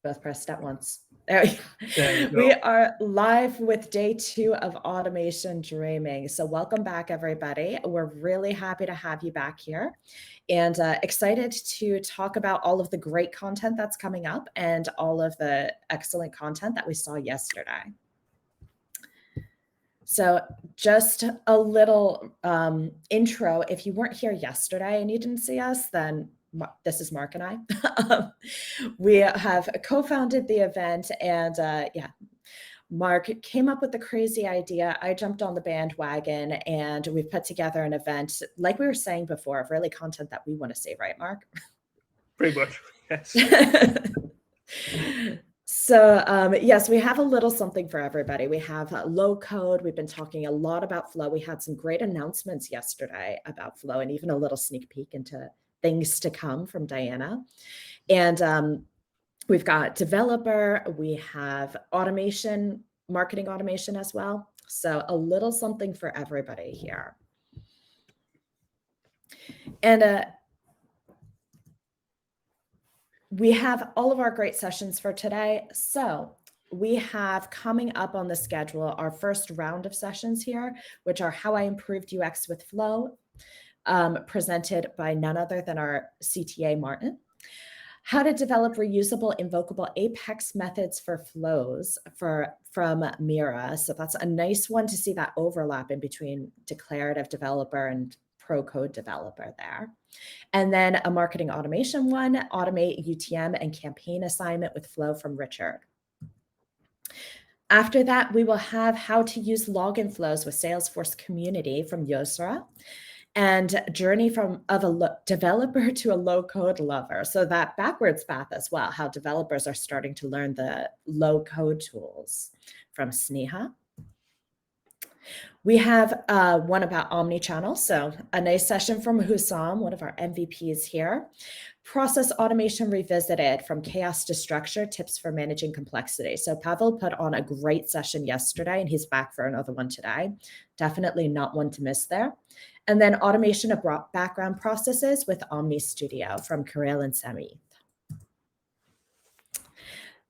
Both pressed at once. There There you we go. are live with day 2 of Automation Dreaming. So welcome back, everybody. We're really happy to have you back here and excited to talk about all of the great content that's coming up and all of the excellent content that we saw yesterday. So just a little intro. If you weren't here yesterday and you didn't see us, then this is Mark and I. We have co-founded the event, and Mark came up with the crazy idea. I jumped on the bandwagon, and we've put together an event, like we were saying before, of really content that we want to see, right, Mark? Pretty much, yes. So yes, we have a little something for everybody. We have low code. We've been talking a lot about Flow. We had some great announcements yesterday about Flow and even a little sneak peek into things to come from Diana. And we've got developer, we have automation, marketing automation as well. So a little something for everybody here. And we have all of our great sessions for today. So we have coming up on the schedule our first round of sessions here, which are How I Improved UX with Flow, presented by none other than our CTA, Martin. How to develop reusable, invocable Apex methods for flows from Mira. So that's a nice one to see that overlap in between declarative developer and pro code developer there. And then a marketing automation one, automate UTM and campaign assignment with Flow from Richard. After that, we will have how to use login flows with Salesforce community from Yosra, and journey of a developer to a low code lover. So that backwards path as well, how developers are starting to learn the low code tools from Sneha. We have one about omnichannel. So a nice session from Hussam, one of our MVPs here. Process automation revisited, from chaos to structure, tips for managing complexity. So Pavel put on a great session yesterday, and he's back for another one today. Definitely not one to miss there. And then automation of background processes with Omni Studio from Kirill and Sami.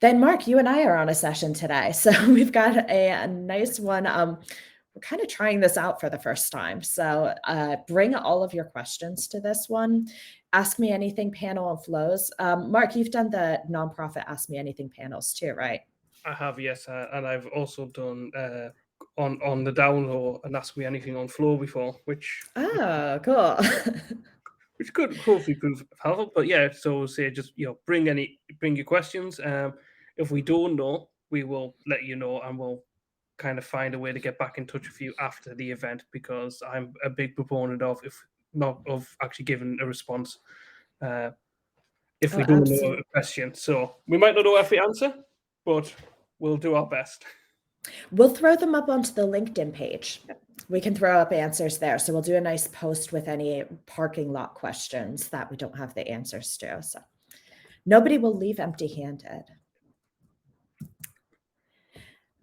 Then Mark, you and I are on a session today. So we've got a nice one. We're kind of trying this out for the first time. So bring all of your questions to this one. Ask Me Anything panel on flows. Mark, you've done the nonprofit Ask Me Anything panels too, right? I have, yes. And I've also done on the download and Ask Me Anything on Flow before, which cool. which could hopefully prove helpful. But yeah, so say just bring your questions. If we don't know, we will let you know, and we'll kind of find a way to get back in touch with you after the event, because I'm a big proponent of actually giving a response if we don't know a question. So we might not know every answer, but we'll do our best. We'll throw them up onto the LinkedIn page. We can throw up answers there. So we'll do a nice post with any parking lot questions that we don't have the answers to. So nobody will leave empty-handed.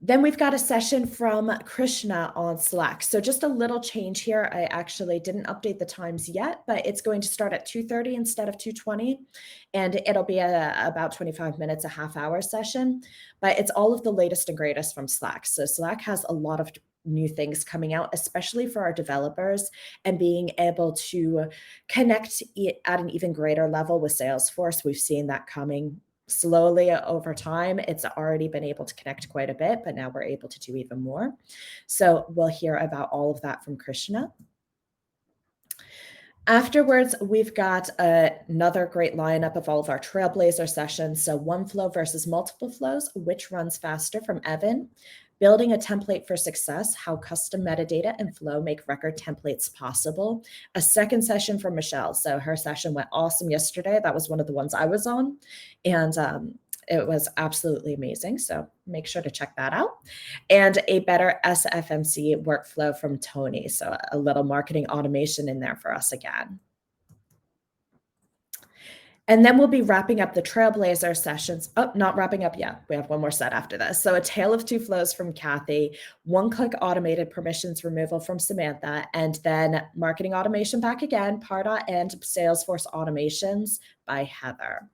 Then we've got a session from Krishna on Slack. So just a little change here. I actually didn't update the times yet, but it's going to start at 2:30 instead of 2:20. And it'll be about 25 minutes, a half-hour session. But it's all of the latest and greatest from Slack. So Slack has a lot of new things coming out, especially for our developers, and being able to connect at an even greater level with Salesforce. We've seen that coming slowly over time. It's already been able to connect quite a bit, but now we're able to do even more. So we'll hear about all of that from Krishna. Afterwards, we've got another great lineup of all of our Trailblazer sessions. So one flow versus multiple flows, which runs faster, from Evan. Building a template for success, how custom metadata and flow make record templates possible. A second session from Michelle. So her session went awesome yesterday. That was one of the ones I was on. And it was absolutely amazing. So make sure to check that out. And a better SFMC workflow from Tony. So a little marketing automation in there for us again. And then we'll be wrapping up the Trailblazer sessions. Oh, not wrapping up yet. We have one more set after this. So a tale of two flows from Kathy, one-click automated permissions removal from Samantha, and then marketing automation back again, Pardot, and Salesforce automations by Heather.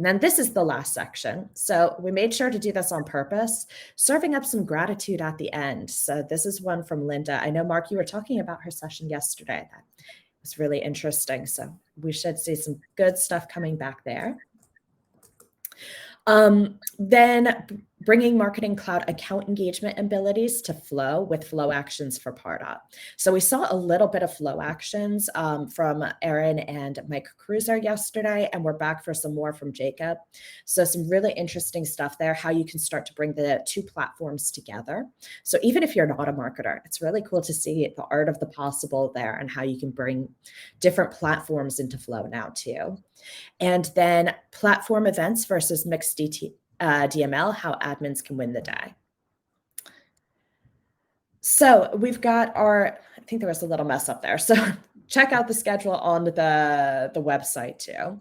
And then this is the last section. So we made sure to do this on purpose, serving up some gratitude at the end. So this is one from Linda. I know, Mark, you were talking about her session yesterday. That was really interesting. So we should see some good stuff coming back there. Then bringing Marketing Cloud account engagement abilities to Flow with Flow Actions for Pardot. So we saw a little bit of Flow Actions from Aaron and Mike Cruiser yesterday, and we're back for some more from Jacob. So some really interesting stuff there, how you can start to bring the two platforms together. So even if you're not a marketer, it's really cool to see the art of the possible there and how you can bring different platforms into Flow now too. And then platform events versus mixed DML, how admins can win the day. So we've got I think there was a little mess up there. So check out the schedule on the website too.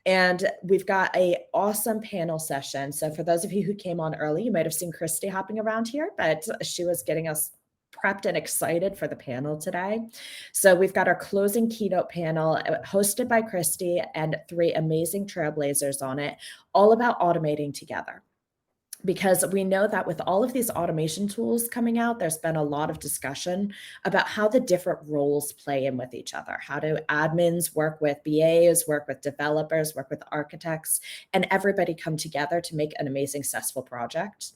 And we've got an awesome panel session. So for those of you who came on early, you might have seen Christy hopping around here, but she was getting us prepped and excited for the panel today. So we've got our closing keynote panel hosted by Christy and 3 amazing trailblazers on it, all about automating together. Because we know that with all of these automation tools coming out, there's been a lot of discussion about how the different roles play in with each other. How do admins work with BAs, work with developers, work with architects, and everybody come together to make an amazing, successful project?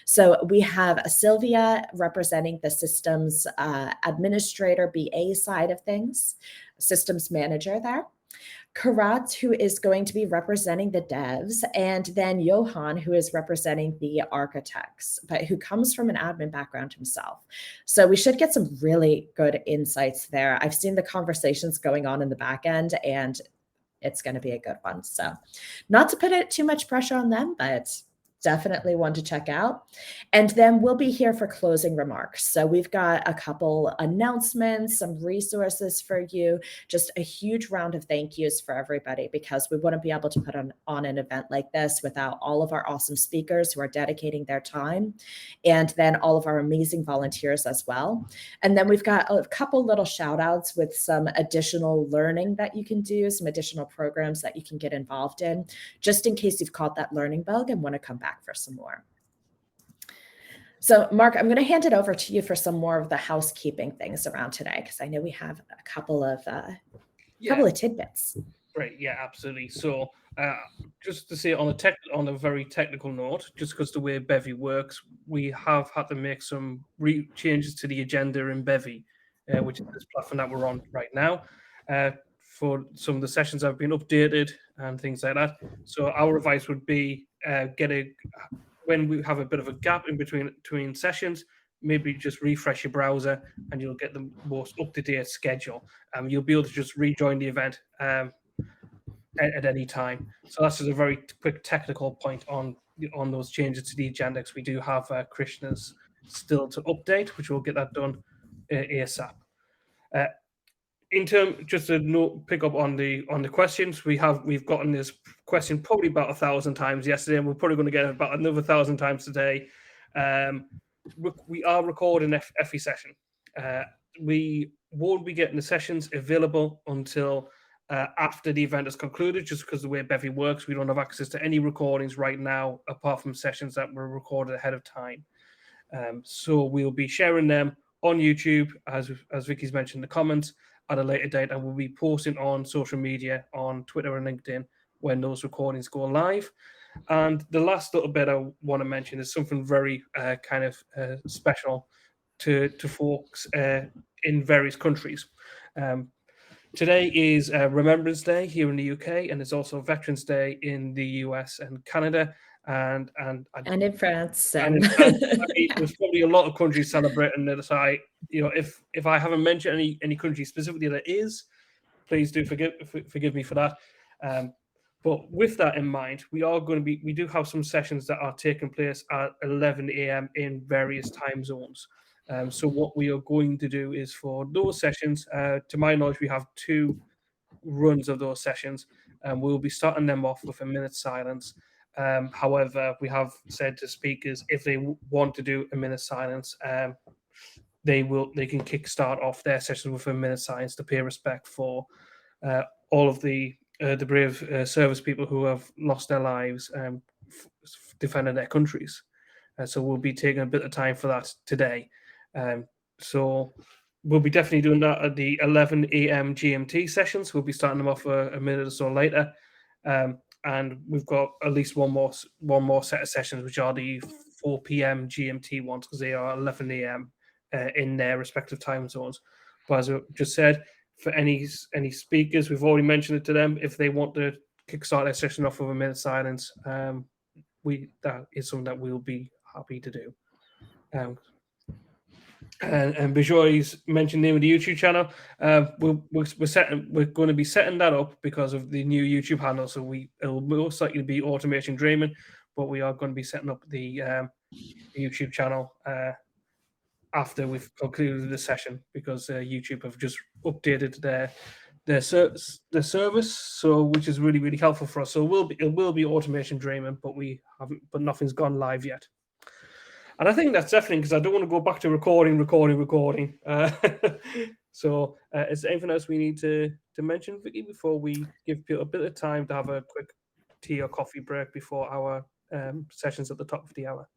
So we have Sylvia representing the systems administrator, BA side of things, systems manager there. Karat, who is going to be representing the devs, and then Johan, who is representing the architects, but who comes from an admin background himself. So we should get some really good insights there. I've seen the conversations going on in the back end, and it's going to be a good one. So not to put too much pressure on them, but definitely one to check out. And then we'll be here for closing remarks. So we've got a couple announcements, some resources for you, just a huge round of thank yous for everybody, because we wouldn't be able to put on an event like this without all of our awesome speakers who are dedicating their time, and then all of our amazing volunteers as well. And then we've got a couple little shout outs with some additional learning that you can do, some additional programs that you can get involved in, just in case you've caught that learning bug and want to come back for some more. So Mark, I'm going to hand it over to you for some more of the housekeeping things around today, because I know we have a couple of tidbits. Great, yeah, absolutely. So just to say on a very technical note, just because the way Bevy works, we have had to make some changes to the agenda in Bevy, which is this platform that we're on right now. For some of the sessions have been updated and things like that. So our advice would be when we have a bit of a gap in between sessions, maybe just refresh your browser and you'll get the most up-to-date schedule. You'll be able to just rejoin the event at any time. So that's just a very quick technical point on those changes to the agenda, because we do have Krishna's still to update, which we'll get that done ASAP. Just to pick up on the questions, we've gotten this question probably about 1,000 times yesterday, and we're probably going to get it about another 1,000 times today. We are recording every session. We won't be getting the sessions available until after the event is concluded, just because the way Bevy works, we don't have access to any recordings right now, apart from sessions that were recorded ahead of time. So we'll be sharing them on YouTube, as Vicky's mentioned in the comments, at a later date, and we'll be posting on social media, on Twitter and LinkedIn, when those recordings go live. And the last little bit I want to mention is something very special to folks in various countries. Today is Remembrance Day here in the UK, and it's also Veterans Day in the US and Canada, and in France. And in France. I mean, there's probably a lot of countries celebrating it. So if I haven't mentioned any country specifically that is, please do forgive me for that. But with that in mind, we do have some sessions that are taking place at 11 a.m. in various time zones. So what we are going to do is, for those sessions, to my knowledge, we have 2 runs of those sessions, and we'll be starting them off with a minute's silence. However, we have said to speakers, if they want to do a minute's silence, they can kickstart off their session with a minute's silence to pay respect for all of the the brave service people who have lost their lives defending their countries. So we'll be taking a bit of time for that today. So we'll be definitely doing that at the 11 a.m. GMT sessions. We'll be starting them off a minute or so later. And we've got at least one more set of sessions, which are the 4 p.m. GMT ones, because they are 11 a.m. In their respective time zones. But as I just said, for any speakers, we've already mentioned it to them. If they want to kickstart their session off with a minute silence, that is something that we'll be happy to do. And Bijoy's mentioned the name of the YouTube channel. We're going to be setting that up because of the new YouTube handle. So it'll most likely be Automation Dreamin, but we are going to be setting up the YouTube channel after we've concluded the session, because YouTube have just updated their service, so which is really, really helpful for us. So it will be Automation Dreamin, but nothing's gone live yet. And I think that's definitely because I don't want to go back to recording. So is there anything else we need to mention, Vicky, before we give people a bit of time to have a quick tea or coffee break before our sessions at the top of the hour?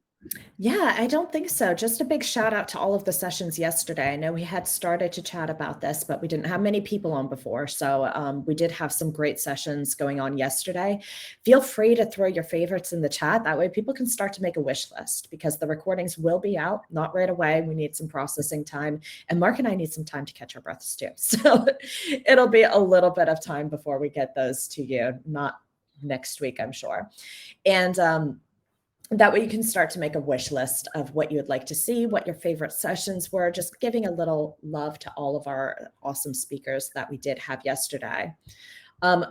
Yeah, I don't think so. Just a big shout out to all of the sessions yesterday. I know we had started to chat about this, but we didn't have many people on before. So we did have some great sessions going on yesterday. Feel free to throw your favorites in the chat. That way people can start to make a wish list, because the recordings will be out, not right away. We need some processing time. And Mark and I need some time to catch our breaths too. So it'll be a little bit of time before we get those to you, not next week, I'm sure. And that way you can start to make a wish list of what you would like to see, what your favorite sessions were, just giving a little love to all of our awesome speakers that we did have yesterday.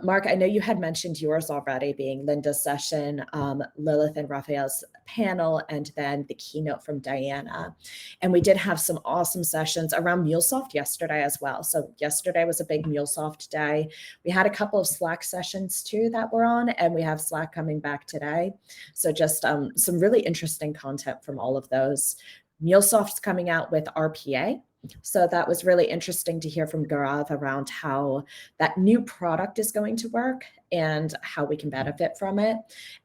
Mark, I know you had mentioned yours already, being Linda's session, Lilith and Raphael's panel, and then the keynote from Diana. And we did have some awesome sessions around MuleSoft yesterday as well. So yesterday was a big MuleSoft day. We had a couple of Slack sessions too that were on, and we have Slack coming back today. So just some really interesting content from all of those. MuleSoft's coming out with RPA. So that was really interesting to hear from Gaurav around how that new product is going to work and how we can benefit from it.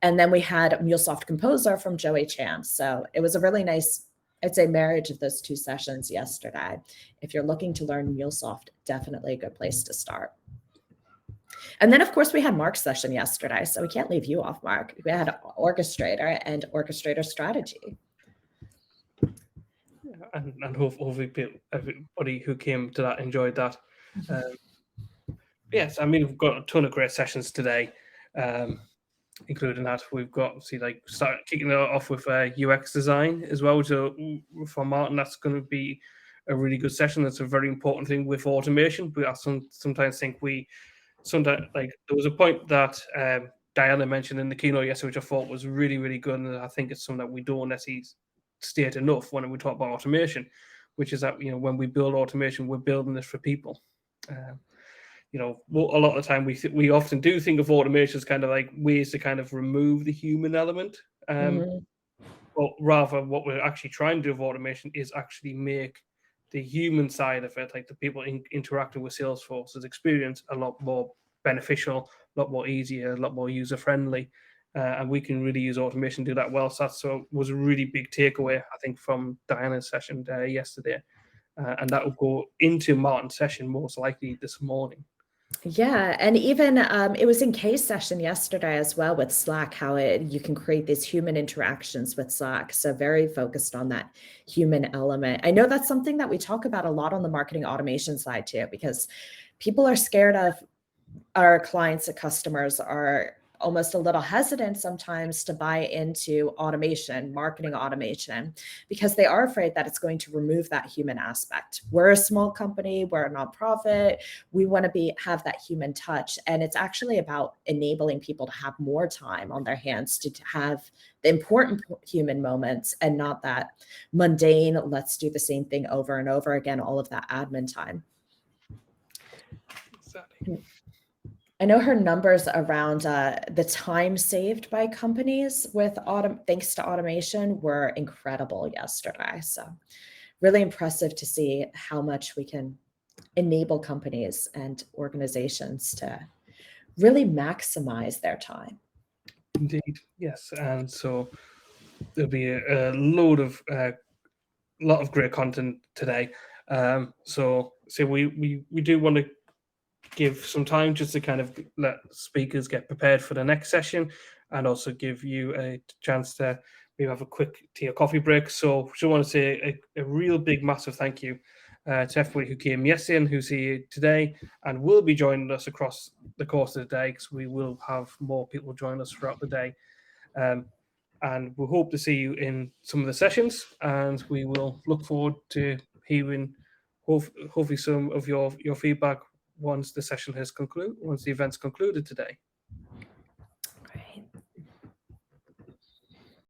And then we had MuleSoft Composer from Joey Chan. So it was a really nice, I'd say, marriage of those two sessions yesterday. If you're looking to learn MuleSoft, definitely a good place to start. And then, of course, we had Mark's session yesterday. So we can't leave you off, Mark. We had Orchestrator and Orchestrator Strategy. And hopefully everybody who came to that enjoyed that. Yes, I mean, we've got a ton of great sessions today, including that. We've got, start kicking it off with UX design as well. So for Martin, that's going to be a really good session. That's a very important thing with automation. We sometimes think there was a point that Diana mentioned in the keynote yesterday, which I thought was really, really good. And I think it's something that we don't necessarily state enough when we talk about automation, which is that, when we build automation, we're building this for people. A lot of the time we often do think of automation as kind of like ways to kind of remove the human element. But rather what we're actually trying to do with automation is actually make the human side of it, like the people interacting with Salesforce's experience, a lot more beneficial, a lot more easier, a lot more user-friendly. And we can really use automation to do that well. So that was a really big takeaway, I think, from Diana's session yesterday. And that will go into Martin's session most likely this morning. Yeah, and even it was in Kay's session yesterday as well with Slack, how you can create these human interactions with Slack. So very focused on that human element. I know that's something that we talk about a lot on the marketing automation side too, because people are scared of, our clients and customers are almost a little hesitant sometimes to buy into automation, marketing automation, because they are afraid that it's going to remove that human aspect. We're a small company, we're a nonprofit, we want to have that human touch. And it's actually about enabling people to have more time on their hands to have the important human moments and not that mundane, let's do the same thing over and over again, all of that admin time. Exactly. I know her numbers around the time saved by companies with thanks to automation were incredible yesterday. So really impressive to see how much we can enable companies and organizations to really maximize their time. Indeed, yes. And so there'll be a lot of great content today. So we do want to give some time just to kind of let speakers get prepared for the next session, and also give you a chance to maybe have a quick tea or coffee break. So just want to say a real big, massive thank you to everybody who came yesterday and who's here today and will be joining us across the course of the day, because we will have more people join us throughout the day. And we hope to see you in some of the sessions, and we will look forward to hearing hopefully some of your feedback once the session has concluded, once the event's concluded today.